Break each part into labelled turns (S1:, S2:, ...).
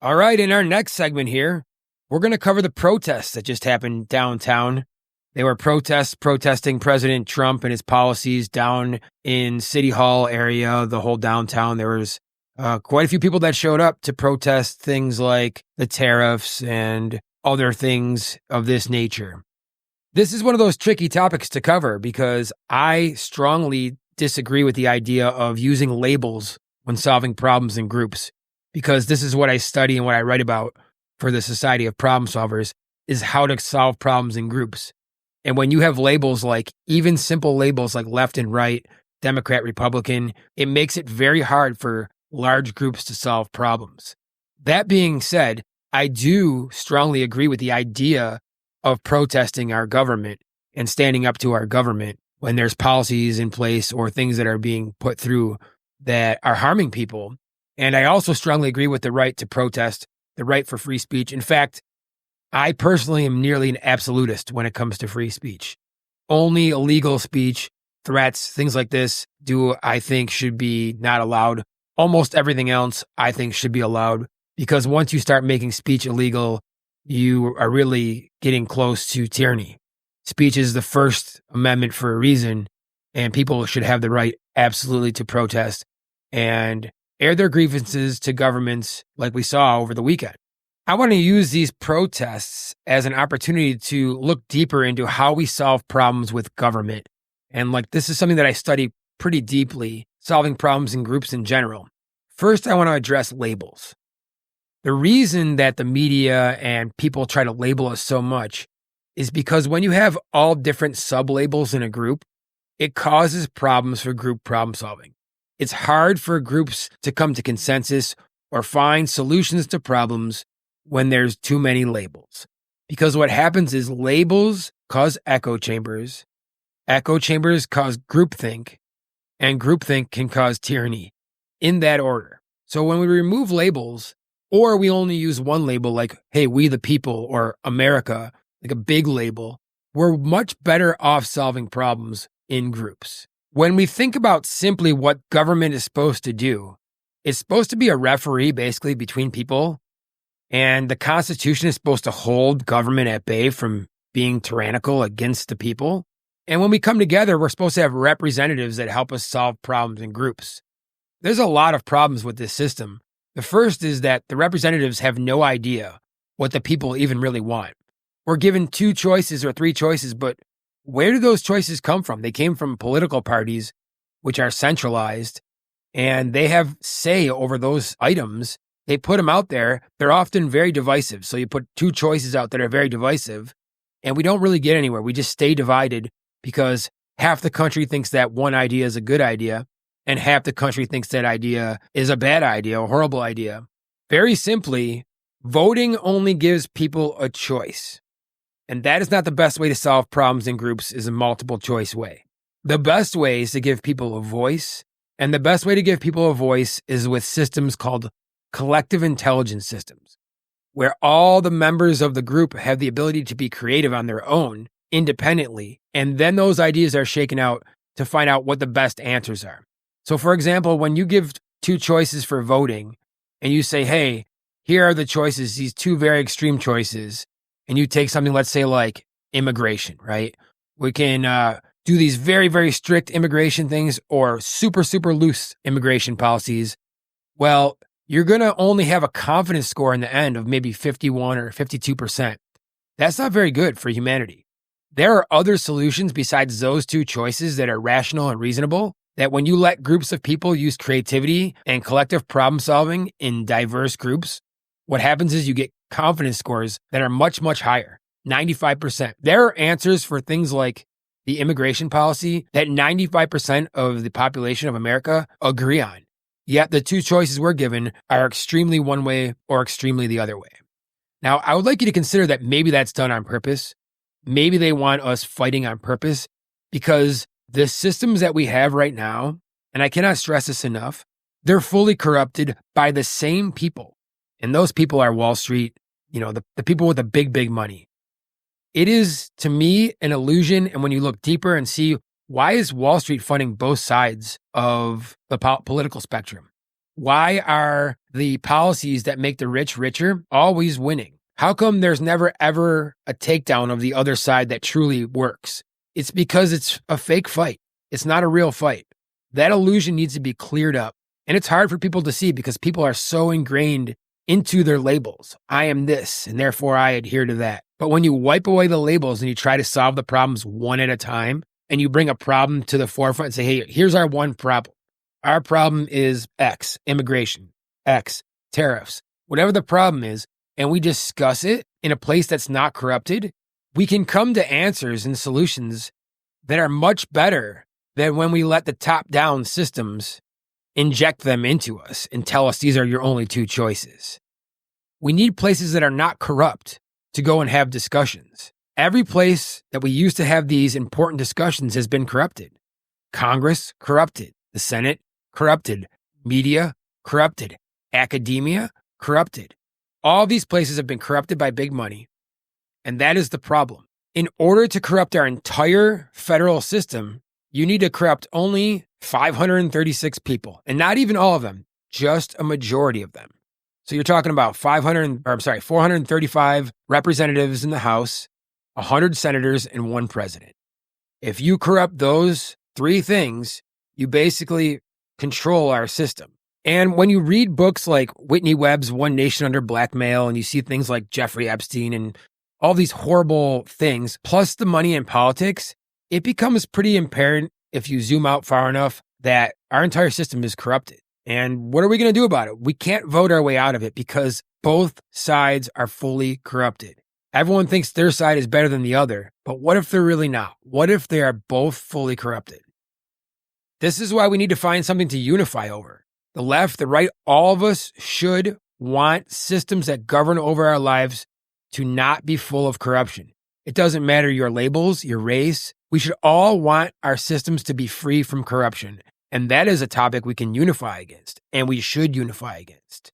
S1: All right, in our next segment here, we're going to cover the protests that just happened downtown. They were protesting President Trump and his policies down in City Hall area, the whole downtown. There was quite a few people that showed up to protest things like the tariffs and other things of this nature. This is one of those tricky topics to cover because I strongly disagree with the idea of using labels when solving problems in groups, because this is what I study and what I write about for the Society of Problem Solvers is how to solve problems in groups. And when you have labels like, even simple labels like left and right, Democrat, Republican, it makes it very hard for large groups to solve problems. That being said, I do strongly agree with the idea of protesting our government and standing up to our government when there's policies in place or things that are being put through that are harming people. And I also strongly agree with the right to protest, the right for free speech. In fact, I personally am nearly an absolutist when it comes to free speech. Only illegal speech, threats, things like this I think should be not allowed. Almost everything else I think should be allowed, because once you start making speech illegal, you are really getting close to tyranny. Speech is the First Amendment for a reason, and people should have the right absolutely to protest and air their grievances to governments like we saw over the weekend. I want to use these protests as an opportunity to look deeper into how we solve problems with government. And this is something that I study pretty deeply, solving problems in groups in general. First, I want to address labels. The reason that the media and people try to label us so much is because when you have all different sub-labels in a group, it causes problems for group problem solving. It's hard for groups to come to consensus or find solutions to problems when there's too many labels. Because what happens is labels cause echo chambers cause groupthink, and groupthink can cause tyranny, in that order. So when we remove labels, or we only use one label like, hey, we the people, or America, like a big label, we're much better off solving problems in groups. When we think about simply what government is supposed to do, it's supposed to be a referee basically between people, and the Constitution is supposed to hold government at bay from being tyrannical against the people. And when we come together, we're supposed to have representatives that help us solve problems in groups. There's a lot of problems with this system. The first is that the representatives have no idea what the people even really want. We're given 2 choices or 3 choices, but where do those choices come from? They came from political parties, which are centralized, and they have say over those items. They put them out there. They're often very divisive. So you put 2 choices out that are very divisive, and we don't really get anywhere. We just stay divided because half the country thinks that one idea is a good idea, and half the country thinks that idea is a bad idea, a horrible idea. Very simply, voting only gives people a choice. And that is not the best way to solve problems in groups, is a multiple choice way. The best way is to give people a voice. And the best way to give people a voice is with systems called collective intelligence systems, where all the members of the group have the ability to be creative on their own, independently. And then those ideas are shaken out to find out what the best answers are. So for example, when you give 2 choices for voting and you say, hey, here are the choices, these 2 very extreme choices, and you take something, let's say like immigration, right? We can do these very, very strict immigration things or super, super loose immigration policies. Well, you're going to only have a confidence score in the end of maybe 51 or 52%. That's not very good for humanity. There are other solutions besides those 2 choices that are rational and reasonable, that when you let groups of people use creativity and collective problem solving in diverse groups, what happens is you get confidence scores that are much, much higher, 95%. There are answers for things like the immigration policy that 95% of the population of America agree on. Yet the 2 choices we're given are extremely one way or extremely the other way. Now, I would like you to consider that maybe that's done on purpose. Maybe they want us fighting on purpose, because the systems that we have right now, and I cannot stress this enough, they're fully corrupted by the same people. And those people are Wall Street, the people with the big, big money. It is, to me, an illusion. And when you look deeper and see, why is Wall Street funding both sides of the political spectrum? Why are the policies that make the rich richer always winning? How come there's never ever a takedown of the other side that truly works? It's because it's a fake fight. It's not a real fight. That illusion needs to be cleared up. And it's hard for people to see because people are so ingrained into their labels. I am this, and therefore I adhere to that. But when you wipe away the labels and you try to solve the problems one at a time, and you bring a problem to the forefront and say, hey, here's our one problem. Our problem is X, immigration, X, tariffs, whatever the problem is, and we discuss it in a place that's not corrupted, we can come to answers and solutions that are much better than when we let the top-down systems inject them into us and tell us these are your only two choices. We need places that are not corrupt to go and have discussions. Every place that we used to have these important discussions has been corrupted. Congress, corrupted. The Senate, corrupted. Media, corrupted. Academia, corrupted. All these places have been corrupted by big money. And that is the problem. In order to corrupt our entire federal system, you need to corrupt only 536 people, and not even all of them, just a majority of them. So you're talking about 435 representatives in the House, 100 senators, and 1 president. If you corrupt those 3 things, you basically control our system. And when you read books like Whitney Webb's One Nation Under Blackmail, and you see things like Jeffrey Epstein and all these horrible things, plus the money in politics, it becomes pretty apparent if you zoom out far enough that our entire system is corrupted. And what are we going to do about it? We can't vote our way out of it because both sides are fully corrupted. Everyone thinks their side is better than the other, but what if they're really not? What if they are both fully corrupted? This is why we need to find something to unify over. The left, the right, all of us should want systems that govern over our lives to not be full of corruption. It doesn't matter your labels, your race. We should all want our systems to be free from corruption. And that is a topic we can unify against, and we should unify against.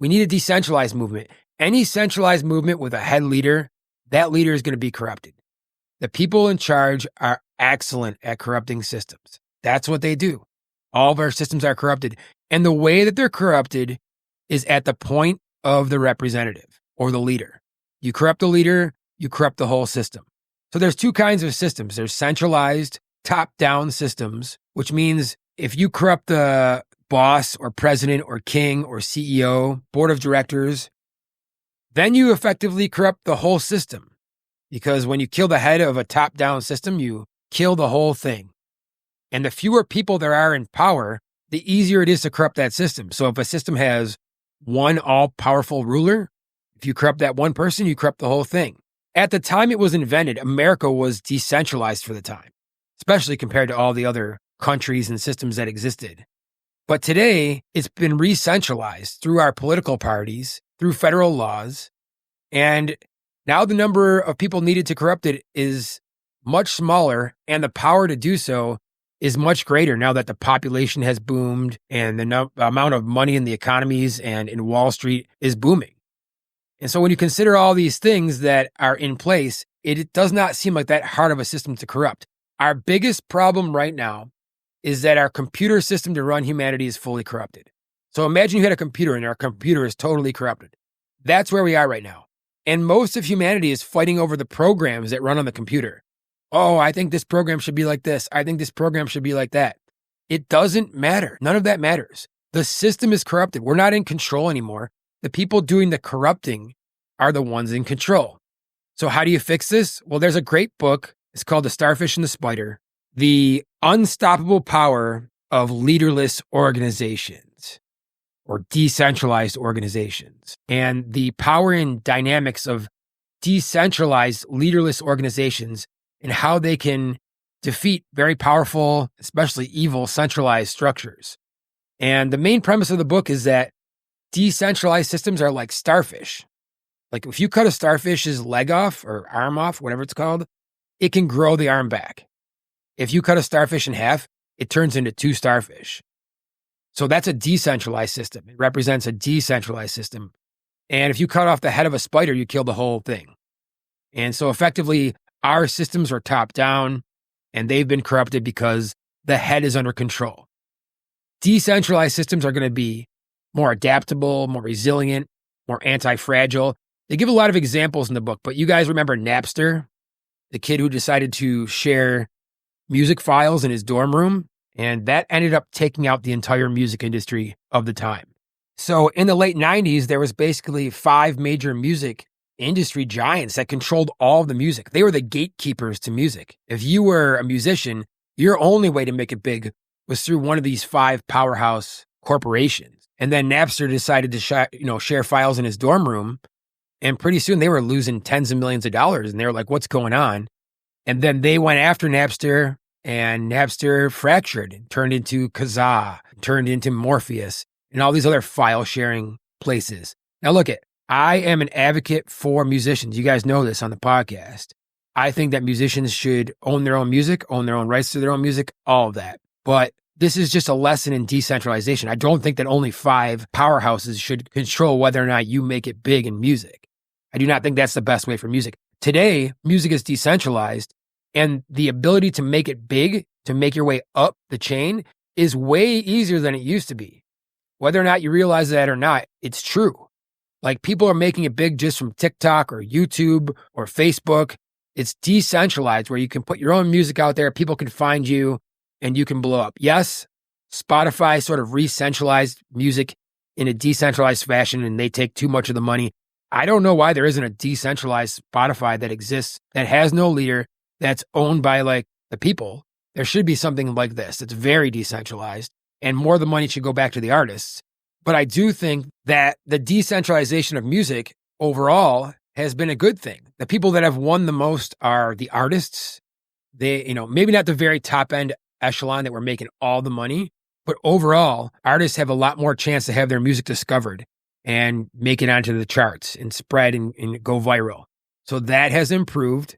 S1: We need a decentralized movement. Any centralized movement with a head leader, that leader is going to be corrupted. The people in charge are excellent at corrupting systems. That's what they do. All of our systems are corrupted. And the way that they're corrupted is at the point of the representative or the leader. You corrupt the leader, you corrupt the whole system. So there's 2 kinds of systems. There's centralized top-down systems, which means if you corrupt the boss or president or king or CEO, board of directors, then you effectively corrupt the whole system. Because when you kill the head of a top-down system, you kill the whole thing. And the fewer people there are in power, the easier it is to corrupt that system. So if a system has one all-powerful ruler, if you corrupt that one person, you corrupt the whole thing. At the time it was invented, America was decentralized for the time, especially compared to all the other countries and systems that existed. But today, it's been re-centralized through our political parties, through federal laws, and now the number of people needed to corrupt it is much smaller, and the power to do so is much greater now that the population has boomed and the amount of money in the economies and in Wall Street is booming. And so when you consider all these things that are in place, it does not seem like that hard of a system to corrupt. Our biggest problem right now is that our computer system to run humanity is fully corrupted. So imagine you had a computer and our computer is totally corrupted. That's where we are right now. And most of humanity is fighting over the programs that run on the computer. Oh, I think this program should be like this. I think this program should be like that. It doesn't matter. None of that matters. The system is corrupted. We're not in control anymore. The people doing the corrupting are the ones in control. So how do you fix this? Well, there's a great book. It's called The Starfish and the Spider, The Unstoppable Power of Leaderless Organizations or Decentralized Organizations, and the power and dynamics of decentralized leaderless organizations and how they can defeat very powerful, especially evil, centralized structures. And the main premise of the book is that decentralized systems are like starfish. Like if you cut a starfish's leg off or arm off, whatever it's called, it can grow the arm back. If you cut a starfish in half, it turns into 2 starfish. So that's a decentralized system. It represents a decentralized system. And if you cut off the head of a spider, you kill the whole thing. And so effectively, our systems are top down and they've been corrupted because the head is under control. Decentralized systems are going to be more adaptable, more resilient, more anti-fragile. They give a lot of examples in the book, but you guys remember Napster, the kid who decided to share music files in his dorm room, and that ended up taking out the entire music industry of the time. So in the late 90s, there was basically 5 major music industry giants that controlled all of the music. They were the gatekeepers to music. If you were a musician, your only way to make it big was through one of these 5 powerhouse corporations. And then Napster decided to share files in his dorm room, and pretty soon they were losing tens of millions of dollars, and they were like, what's going on? And then they went after Napster, and Napster fractured and turned into Kazaa, turned into Morpheus, and all these other file sharing places. Now look I am an advocate for musicians. You guys know this on the podcast. I think that musicians should own their own music, own their own rights to their own music, all of that. But this is just a lesson in decentralization. I don't think that only 5 powerhouses should control whether or not you make it big in music. I do not think that's the best way for music. Today, music is decentralized, and the ability to make it big, to make your way up the chain, is way easier than it used to be. Whether or not you realize that or not, it's true. Like, people are making it big just from TikTok or YouTube or Facebook. It's decentralized where you can put your own music out there, people can find you, and you can blow up. Yes, Spotify sort of re-centralized music in a decentralized fashion, and they take too much of the money. I don't know why there isn't a decentralized Spotify that exists, that has no leader, that's owned by like the people. There should be something like this. It's very decentralized, and more of the money should go back to the artists. But I do think that the decentralization of music overall has been a good thing. The people that have won the most are the artists. They, maybe not the very top end echelon that were making all the money, but overall, artists have a lot more chance to have their music discovered and make it onto the charts and spread and go viral. So that has improved.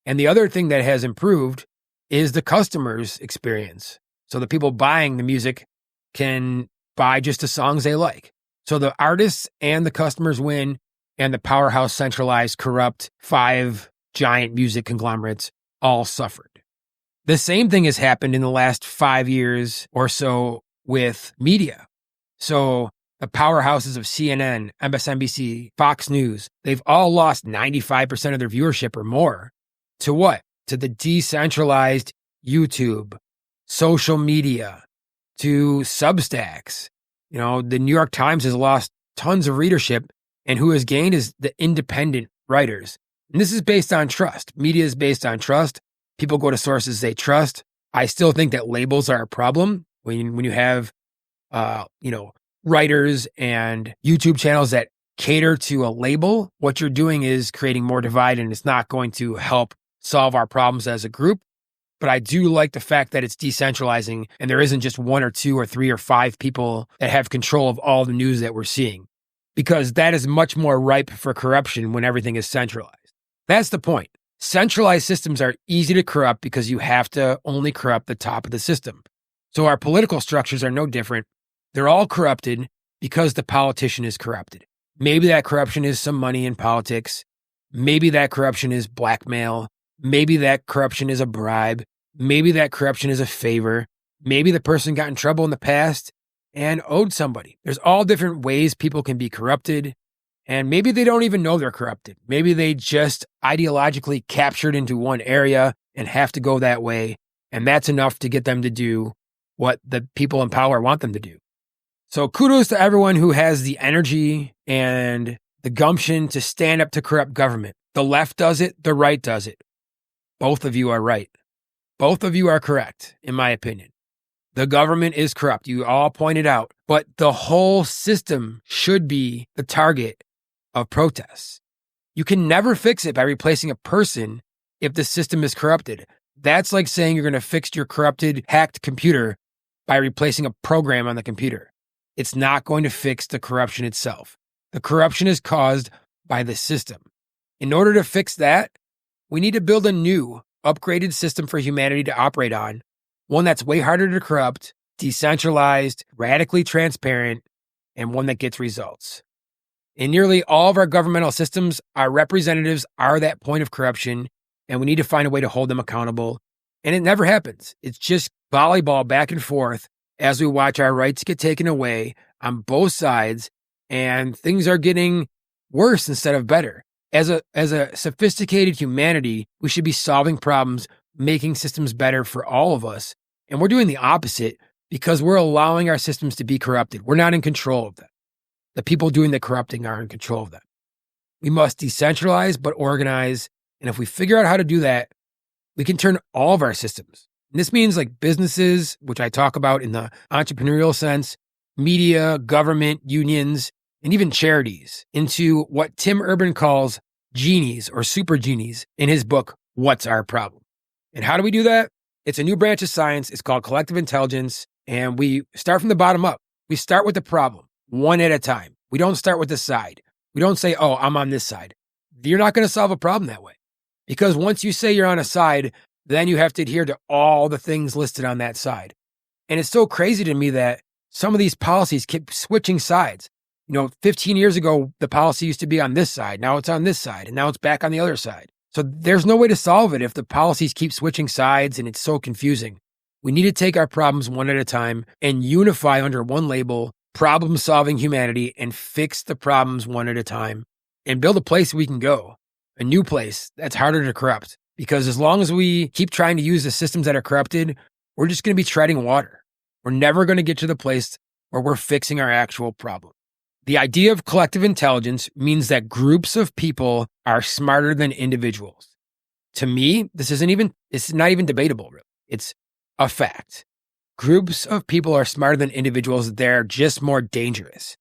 S1: And the other thing that has improved is the customer's experience. So the people buying the music can buy just the songs they like. So the artists and the customers win, and the powerhouse, centralized, corrupt 5 giant music conglomerates all suffered. The same thing has happened in the last 5 years or so with media. So the powerhouses of CNN, MSNBC, Fox News, they've all lost 95% of their viewership or more. To what? To the decentralized YouTube, social media, to Substacks. The New York Times has lost tons of readership, and who has gained is the independent writers. And this is based on trust. Media is based on trust. People go to sources they trust. I still think that labels are a problem when you have, writers and YouTube channels that cater to a label. What you're doing is creating more divide, and it's not going to help solve our problems as a group. But I do like the fact that it's decentralizing, and there isn't just 1 or 2 or 3 or 5 people that have control of all the news that we're seeing, because that is much more ripe for corruption when everything is centralized. That's the point. Centralized systems are easy to corrupt because you have to only corrupt the top of the system. So our political structures are no different. They're all corrupted because the politician is corrupted. Maybe that corruption is some money in politics. Maybe that corruption is blackmail. Maybe that corruption is a bribe. Maybe that corruption is a favor. Maybe the person got in trouble in the past and owed somebody. There's all different ways people can be corrupted. And maybe they don't even know they're corrupted. Maybe they just ideologically captured into one area and have to go that way. And that's enough to get them to do what the people in power want them to do. So kudos to everyone who has the energy and the gumption to stand up to corrupt government. The left does it. The right does it. Both of you are right. Both of you are correct, in my opinion. The government is corrupt. You all pointed out, but the whole system should be the target of protests. You can never fix it by replacing a person if the system is corrupted. That's like saying you're going to fix your corrupted, hacked computer by replacing a program on the computer. It's not going to fix the corruption itself. The corruption is caused by the system. In order to fix that, we need to build a new, upgraded system for humanity to operate on, one that's way harder to corrupt, decentralized, radically transparent, and one that gets results. In nearly all of our governmental systems, our representatives are that point of corruption, and we need to find a way to hold them accountable. And it never happens. It's just volleyball back and forth as we watch our rights get taken away, on both sides, and things are getting worse instead of better. As a sophisticated humanity, we should be solving problems, making systems better for all of us. And we're doing the opposite because we're allowing our systems to be corrupted. We're not in control of them. The people doing the corrupting are in control of them. We must decentralize but organize. And if we figure out how to do that, we can turn all of our systems. And this means like businesses, which I talk about in the entrepreneurial sense, media, government, unions, and even charities, into what Tim Urban calls genies or super genies in his book, What's Our Problem? And how do we do that? It's a new branch of science. It's called collective intelligence. And we start from the bottom up. We start with the problem, one at a time. We don't start with the side. We don't say, oh, I'm on this side. You're not going to solve a problem that way. Because once you say you're on a side, then you have to adhere to all the things listed on that side. And it's so crazy to me that some of these policies keep switching sides. 15 years ago, the policy used to be on this side. Now it's on this side, and now it's back on the other side. So there's no way to solve it if the policies keep switching sides, and it's so confusing. We need to take our problems one at a time and unify under one label, problem-solving humanity, and fix the problems one at a time and build a place we can go, a new place that's harder to corrupt. Because as long as we keep trying to use the systems that are corrupted, we're just going to be treading water. We're never going to get to the place where we're fixing our actual problem. The idea of collective intelligence means that groups of people are smarter than individuals. To me, it's not even debatable, really. It's a fact. Groups of people are smarter than individuals. They're just more dangerous.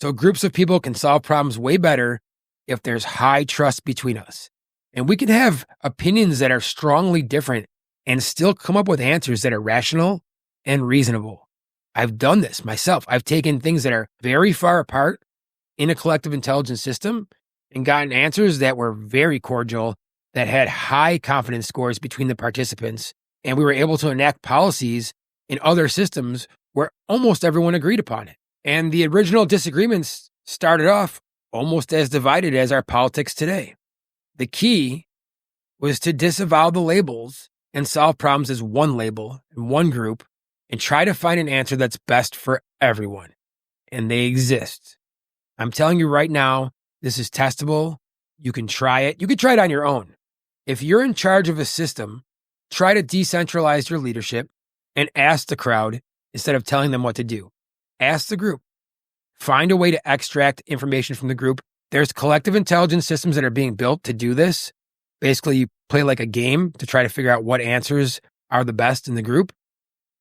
S1: So groups of people can solve problems way better if there's high trust between us. And we can have opinions that are strongly different and still come up with answers that are rational and reasonable. I've done this myself. I've taken things that are very far apart in a collective intelligence system and gotten answers that were very cordial, that had high confidence scores between the participants. And we were able to enact policies in other systems where almost everyone agreed upon it. And the original disagreements started off almost as divided as our politics today. The key was to disavow the labels and solve problems as one label and one group and try to find an answer that's best for everyone. And they exist. I'm telling you right now, this is testable. You can try it. You can try it on your own. If you're in charge of a system, try to decentralize your leadership and ask the crowd instead of telling them what to do. Ask the group. Find a way to extract information from the group. There's collective intelligence systems that are being built to do this. Basically, you play like a game to try to figure out what answers are the best in the group.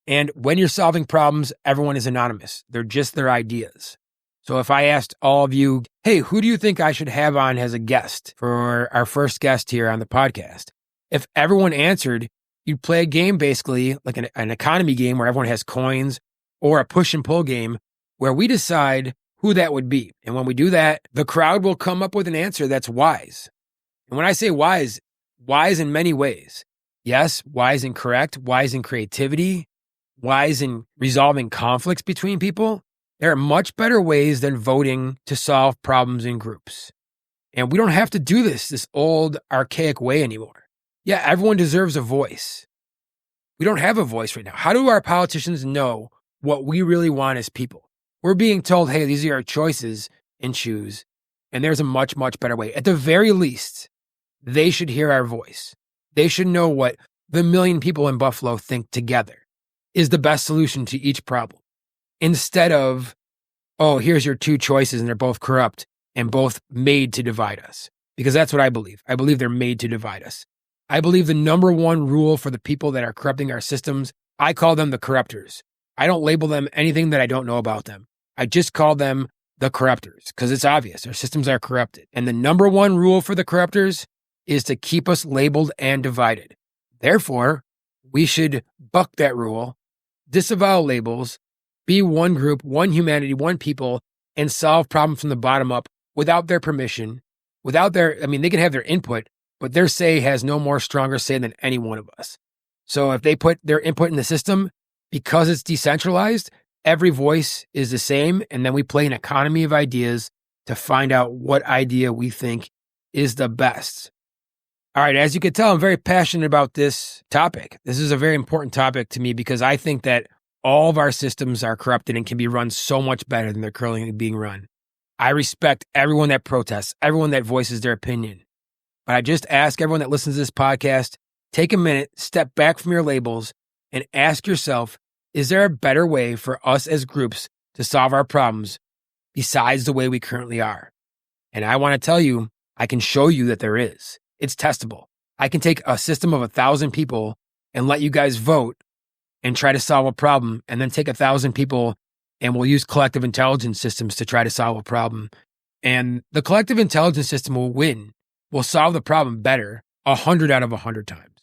S1: And when you're solving problems, everyone is anonymous. They're just their ideas. So if I asked all of you, hey, who do you think I should have on as a guest for our first guest here on the podcast? If everyone answered, you'd play a game basically like an economy game where everyone has coins, or a push and pull game where we decide who that would be. And when we do that, the crowd will come up with an answer that's wise. And when I say wise in many ways. Yes, wise and correct, wise in creativity, wise in resolving conflicts between people. There are much better ways than voting to solve problems in groups. And we don't have to do this old, archaic way anymore. Yeah, everyone deserves a voice. We don't have a voice right now. How do our politicians know what we really want as people? We're being told, hey, these are our choices and choose. And there's a much, much better way. At the very least, they should hear our voice. They should know what the million people in Buffalo think together is the best solution to each problem. Instead of, oh, here's your two choices and they're both corrupt and both made to divide us. Because that's what I believe. I believe they're made to divide us. I believe the number one rule for the people that are corrupting our systems, I call them the corruptors. I don't label them anything that I don't know about them. I just call them the corruptors because it's obvious. Our systems are corrupted. And the number one rule for the corruptors is to keep us labeled and divided. Therefore, we should buck that rule, disavow labels, be one group, one humanity, one people, and solve problems from the bottom up without their permission, they can have their input, but their say has no more stronger say than any one of us. So if they put their input in the system, because it's decentralized, every voice is the same, and then we play an economy of ideas to find out what idea we think is the best. All right, as you can tell, I'm very passionate about this topic. This is a very important topic to me because I think that all of our systems are corrupted and can be run so much better than they're currently being run. I respect everyone that protests, everyone that voices their opinion. But I just ask everyone that listens to this podcast, take a minute, step back from your labels, and ask yourself, is there a better way for us as groups to solve our problems besides the way we currently are? And I want to tell you, I can show you that there is. It's testable. I can take a system of 1,000 people and let you guys vote and try to solve a problem, and then take 1,000 people and we'll use collective intelligence systems to try to solve a problem. And the collective intelligence system will win. We'll solve the problem better 100 out of 100 times.